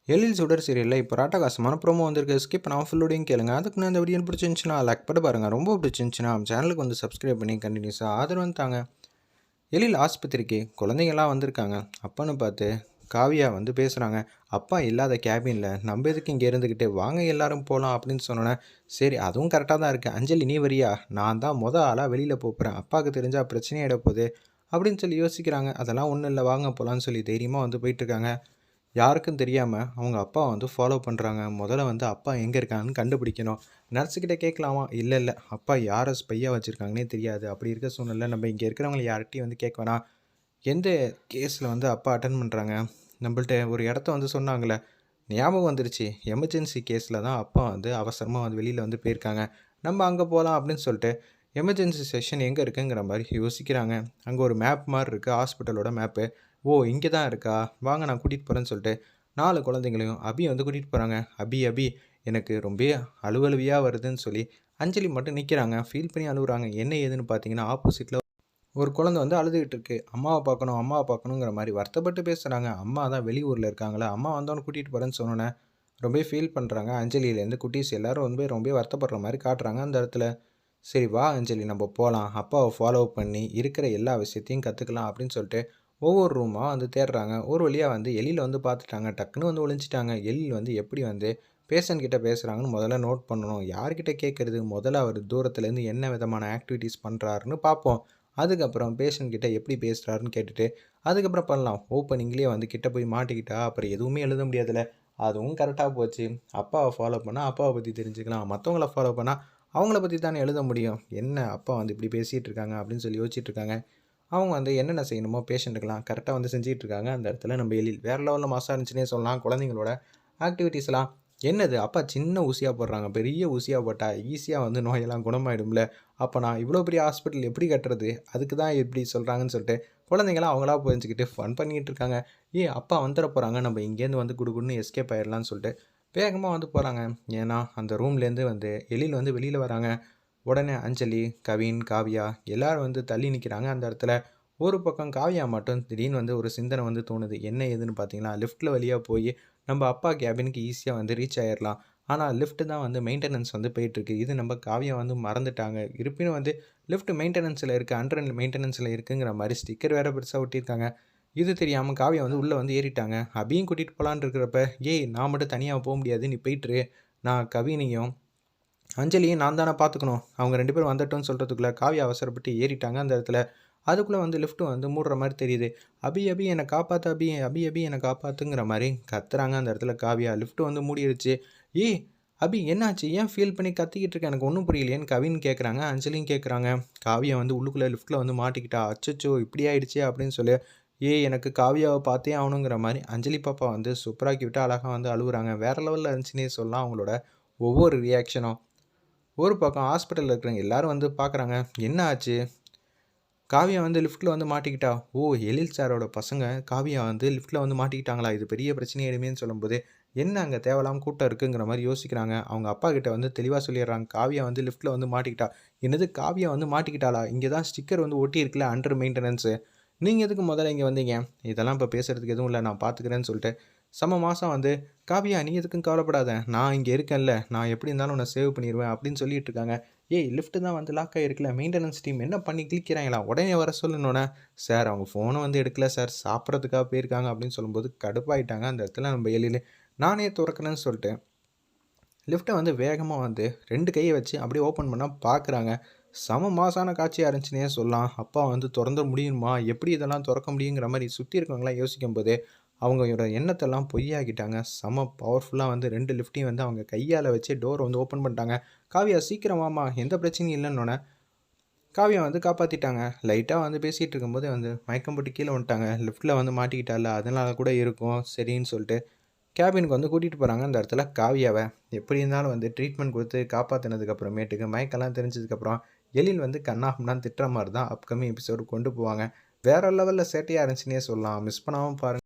எழில் சுடர் சீரியலில் இப்போ ராட்டகாசமான ப்ரோமோ வந்திருக்கு. ஸ்கிப் பண்ணாமல் ஃபுல்லோடையும் கேளுங்க. அதுக்கு நான் இந்த வீடியோ பிடிச்சிருந்துச்சுன்னா லைக் பண்ணி பாருங்கள். ரொம்ப பிடிச்சிருந்துச்சுன்னா நம்ம சேனலுக்கு வந்து சப்ஸ்கிரைப் பண்ணி கண்டினியூஸாக ஆதரவு தாங்க. எழில் ஆஸ்பத்திரிக்கு குழந்தைங்கள்லாம் வந்திருக்காங்க. அப்பன்னு பார்த்து காவியா வந்து பேசுகிறாங்க. அப்பா இல்லாத கேபினில் நம்ம எதுக்கு இங்கே இருந்துக்கிட்டு வாங்க எல்லாரும் போகலாம் அப்படின்னு சொன்னோன்னே, சரி அதுவும் கரெக்டாக தான் இருக்குது. அஞ்சலி நீ வரியா? நான் தான் ஆளாக வெளியில் போகிறேன். அப்பாவுக்கு தெரிஞ்சால் பிரச்சனையிட போகுது அப்படின்னு சொல்லி யோசிக்கிறாங்க. அதெல்லாம் ஒன்றும் இல்லை, வாங்க போகலான்னு சொல்லி தைரியமாக வந்து போயிட்டுருக்காங்க. யாருக்கும் தெரியாமல் அவங்க அப்பா வந்து ஃபாலோ பண்ணுறாங்க. முதல்ல வந்து அப்பா எங்கே இருக்காங்கன்னு கண்டுபிடிக்கணும். நர்ஸுக்கிட்ட கேட்கலாமா? இல்லை இல்லை, அப்பா யாரை ஸ்பையாக வச்சுருக்காங்கன்னே தெரியாது. அப்படி இருக்க சூழ்நிலை நம்ம இங்கே இருக்கிறவங்கள யார்கிட்டையும் வந்து கேட்க வேணாம். எந்த கேஸில் வந்து அப்பா அட்டன் பண்ணுறாங்க? நம்மள்ட்ட ஒரு இடத்த வந்து சொன்னாங்களே, ஞாபகம் வந்துருச்சு. எமர்ஜென்சி கேஸில் தான் அப்பா வந்து அவசரமாக வந்து வெளியில் வந்து போயிருக்காங்க. நம்ம அங்கே போகலாம் அப்படின்னு சொல்லிட்டு எமர்ஜென்சி செக்ஷன் எங்கே இருக்குங்கிற மாதிரி யோசிக்கிறாங்க. அங்கே ஒரு மேப் மாதிரி இருக்குது, ஹாஸ்பிட்டலோட மேப்பு. ஓ இங்கே தான் இருக்கா, வாங்க நான் கூட்டிகிட்டு போகிறேன்னு சொல்லிட்டு 4 குழந்தைங்களையும் அபியை வந்து கூட்டிகிட்டு போகிறாங்க. அபி அபி எனக்கு ரொம்ப அழுவழுவியாக வருதுன்னு சொல்லி அஞ்சலி மட்டும் நிற்கிறாங்க. ஃபீல் பண்ணி அழுகுறாங்க. என்ன ஏதுன்னு பார்த்தீங்கன்னா, ஆப்போசிட்டில் ஒரு குழந்தை வந்து அழுதுகிட்டு இருக்கு. அம்மாவை பார்க்கணும் அம்மாவை பார்க்கணுங்கிற மாதிரி வருத்தப்பட்டு பேசுகிறாங்க. அம்மா தான் வெளியூரில் இருக்காங்களா, அம்மா வந்தவொன்னு கூட்டிகிட்டு போகிறேன்னு சொன்னோன்னே ரொம்ப ஃபீல் பண்ணுறாங்க. அஞ்சலியிலேருந்து குட்டீஸ் எல்லோரும் வந்து ரொம்ப வருத்தப்படுற மாதிரி காட்டுறாங்க அந்த இடத்துல. சரி வா அஞ்சலி நம்ம போகலாம், அப்பாவை ஃபாலோ பண்ணி இருக்கிற எல்லா விஷயத்தையும் கற்றுக்கலாம் அப்படின்னு சொல்லிட்டு ஒவ்வொரு ரூமாக வந்து தேடுறாங்க. ஒரு வழியாக வந்து எழில் வந்து பார்த்துட்டாங்க. டக்குன்னு வந்து ஒளிஞ்சிட்டாங்க. எழில் வந்து எப்படி வந்து பேஷண்ட் கிட்ட பேசுகிறாங்கன்னு முதல்ல நோட் பண்ணணும். யார்கிட்ட கேட்குறது? முதல்ல அவர் தூரத்துலேருந்து என்ன விதமான ஆக்டிவிட்டீஸ் பண்ணுறாருன்னு பார்ப்போம். அதுக்கப்புறம் பேஷண்ட் கிட்ட எப்படி பேசுகிறாருன்னு கேட்டுட்டு அதுக்கப்புறம் பண்ணலாம். ஓப்பனிங்லேயே வந்து கிட்ட போய் மாட்டிக்கிட்டா அப்புறம் எதுவுமே எழுத முடியாதுல்ல. அதுவும் கரெக்டாக போச்சு. அப்பாவை ஃபாலோ பண்ணால் அப்பாவை பற்றி தெரிஞ்சுக்கலாம், மற்றவங்கள ஃபாலோ பண்ணால் அவங்கள பற்றி தானே எழுத முடியும். என்ன அப்பா வந்து இப்படி பேசிகிட்டு இருக்காங்க அப்படின்னு சொல்லி யோசிச்சுட்டு இருக்காங்க. அவங்க வந்து என்னென்ன செய்யணுமோ பேஷண்ட்டுக்கெலாம் கரெக்டாக வந்து செஞ்சுட்டு இருக்காங்க. அந்த இடத்துல நம்ம எழில் வேறு லெவலில் மாசாக இருந்துச்சுன்னே சொல்லலாம். குழந்தைங்களோட ஆக்டிவிட்டீஸ்லாம் என்னது அப்பா சின்ன ஊசியாக போடுறாங்க, பெரிய ஊசியாக போட்டால் ஈஸியாக வந்து நோயெல்லாம் குணமாயிடும்ல. அப்போ நான் இவ்வளோ பெரிய ஹாஸ்பிட்டல் எப்படி கட்டுறது? அதுக்கு தான் எப்படி சொல்கிறாங்கன்னு சொல்லிட்டு குழந்தைங்களாம் அவங்களா புரிஞ்சுக்கிட்டு ஃபன் பண்ணிக்கிட்டு இருக்காங்க. அப்பா வந்துட போகிறாங்க, நம்ம இங்கேருந்து வந்து குடுன்னு எஸ்கேப் ஆயிடலான்னு சொல்லிட்டு வேகமாக வந்து போகிறாங்க. ஏன்னா அந்த ரூம்லேருந்து வந்து எழில் வந்து வெளியில் வராங்க. உடனே அஞ்சலி, கவின், காவியா எல்லோரும் வந்து தள்ளி நிற்கிறாங்க அந்த இடத்துல. ஒரு பக்கம் காவியா மட்டும் திடீர்னு வந்து ஒரு சிந்தனை வந்து தோணுது. என்ன ஏதுன்னு பார்த்தீங்கன்னா, லிஃப்ட்டில் வழியாக போய் நம்ம அப்பா கேபினுக்கு ஈஸியாக வந்து ரீச் ஆகிடலாம். ஆனால் லிஃப்ட்டு தான் வந்து மெயின்டெனன்ஸ் வந்து போயிட்டுருக்கு. இது நம்ம காவியா வந்து மறந்துட்டாங்க. இருப்பினும் வந்து லிஃப்ட் மெயின்டெனன்ஸில் இருக்குது, அண்டர் மெயின்டெனன்ஸில் இருக்குங்கிற மாதிரி ஸ்டிக்கர் வேறு பெருசாக ஒட்டியிருக்காங்க. இது தெரியாமல் காவியா வந்து உள்ளே வந்து ஏறிட்டாங்க. அபியும் கூட்டிகிட்டு போகலான்னு இருக்கிறப்ப, நான் மட்டும் தனியாக போக முடியாது, நீ போயிட்டுரு, நான் கவினையும் அஞ்சலியும் நான் தானே பார்த்துக்கணும், அவங்க 2 பேரும் வந்துட்டோன்னு சொல்கிறதுக்குள்ளே காவியா அவசரப்பட்டு ஏறிட்டாங்க அந்த இடத்துல. அதுக்குள்ளே வந்து லிஃப்ட்டு வந்து மூடுற மாதிரி தெரியுது. அபி அபி என்னை காப்பாற்று, அபி அபி அபி என்னை காப்பாற்றுங்கிற மாதிரி கத்துறாங்க அந்த இடத்துல காவியா. லிஃப்ட்டு வந்து மூடிடுச்சு. அபி என்னாச்சு, ஏன் ஃபீல் பண்ணி கத்திக்கிட்டு இருக்கேன், எனக்கு ஒன்றும் புரியலையேன்னு கவின்னு கேட்குறாங்க. அஞ்சலியும் கேட்குறாங்க. காவியா வந்து உள்ளுக்குள்ளே லிஃப்ட்டில் வந்து மாட்டிக்கிட்டா. அச்சச்சோ இப்படி ஆயிடுச்சே அப்படின்னு சொல்லி எனக்கு காவியாவை பார்த்தே ஆகணுங்கிற மாதிரி அஞ்சலி பாப்பா வந்து சூப்பராக்கி விட்டு அழகாக வந்து அழுகுறாங்க. வேறு லெவலில் இருந்துச்சுன்னே சொல்லலாம் அவங்களோட ஒவ்வொரு ரியாக்ஷனும். ஒரு பக்கம் ஹாஸ்பிட்டலில் இருக்கிறவங்க எல்லோரும் வந்து பார்க்குறாங்க. என்ன ஆச்சு? காவியா வந்து லிஃப்ட்டில் வந்து மாட்டிக்கிட்டா. எழில் சாரோட பசங்க காவியா வந்து லிஃப்ட்டில் வந்து மாட்டிக்கிட்டாங்களா? இது பெரிய பிரச்சனையாயிடுமேன்னு சொல்லும்போது என்ன அங்கே தேவையில்லாமல் கூட்டம் இருக்குங்கிற மாதிரி யோசிக்கிறாங்க. அவங்க அப்பா கிட்ட வந்து தெளிவாக சொல்லிடுறாங்க. காவியா வந்து லிஃப்ட்டில் வந்து மாட்டிக்கிட்டா. என்னது காவியா வந்து மாட்டிக்கிட்டாளா? இங்கே தான் ஸ்டிக்கர் வந்து ஒட்டி இருக்குல்ல, அண்டர் மெயின்டெனன்ஸு. நீங்கள் எதுக்கு முதல்ல இங்கே வந்தீங்க? இதெல்லாம் இப்போ பேசுகிறதுக்கு எதுவும் இல்லை, நான் பார்த்துக்கிறேன்னு சொல்லிட்டு மாதம் வந்து காவியா நீ எதுக்கும் கவலைப்படாத, நான் இங்கே இருக்கேன்ல, நான் எப்படி இருந்தாலும் உன்னை சேவ் பண்ணிடுவேன் அப்படின்னு சொல்லிட்டு இருக்காங்க. லிஃப்ட்டு தான் வந்து லாக் ஆகிருக்குல்ல, மெயின்டெனன்ஸ் டீம் என்ன பண்ணி கிளிக்கிறாங்களா, உடனே வர சொல்லணுன்னே, சார் அவங்க ஃபோனை வந்து எடுக்கல சார், சாப்பிட்றதுக்காக போயிருக்காங்க அப்படின்னு சொல்லும்போது கடுப்பாயிட்டாங்க அந்த இடத்துல நம்ம எழில். நானே திறக்கிறேன்னு சொல்லிட்டு லிஃப்ட்டை வந்து வேகமாக வந்து 2 கையை வச்சு அப்படியே ஓப்பன் பண்ணால் பார்க்குறாங்க. மாசான காட்சியாக இருந்துச்சுன்னே சொல்லலாம். அப்பா வந்து திறந்த முடியுமா, எப்படி இதெல்லாம் திறக்க முடியுங்கிற மாதிரி சுற்றி இருக்கவங்களாம் யோசிக்கும் போது அவங்களோட எண்ணத்தெல்லாம் பொய்யாக்கிட்டாங்க. பவர்ஃபுல்லாக வந்து 2 லிஃப்ட்டையும் வந்து அவங்க கையால் வச்சு டோரை வந்து ஓப்பன் பண்ணிட்டாங்க. காவியா சீக்கிரமாம்மா, எந்த பிரச்சனையும் இல்லைன்னொன்னே காவியா வந்து காப்பாற்றிட்டாங்க. லைட்டாக வந்து பேசிகிட்டு இருக்கும்போது வந்து மயக்கம் போட்டு கீழே வந்துட்டாங்க. லிஃப்ட்டில் வந்து மாட்டிக்கிட்டால, அதனால கூட இருக்கும் சரின்னு சொல்லிட்டு கேபினுக்கு வந்து கூட்டிகிட்டு போகிறாங்க. அந்த இடத்துல காவியாவை எப்படி இருந்தாலும் வந்து ட்ரீட்மெண்ட் கொடுத்து காப்பாற்றினதுக்கப்புறமேட்டுக்கு மயக்கெல்லாம் தெரிஞ்சதுக்கப்புறம் எழில் வந்து கண்ணாஃப்னான்னு திட்டுற மாதிரி தான் அப்கமிங் எபிசோடு கொண்டு போவாங்க. வேறு லெவலில் சேட்டையாக இருந்துச்சுன்னே சொல்லலாம். மிஸ் பண்ணாமல் பாருங்கள்.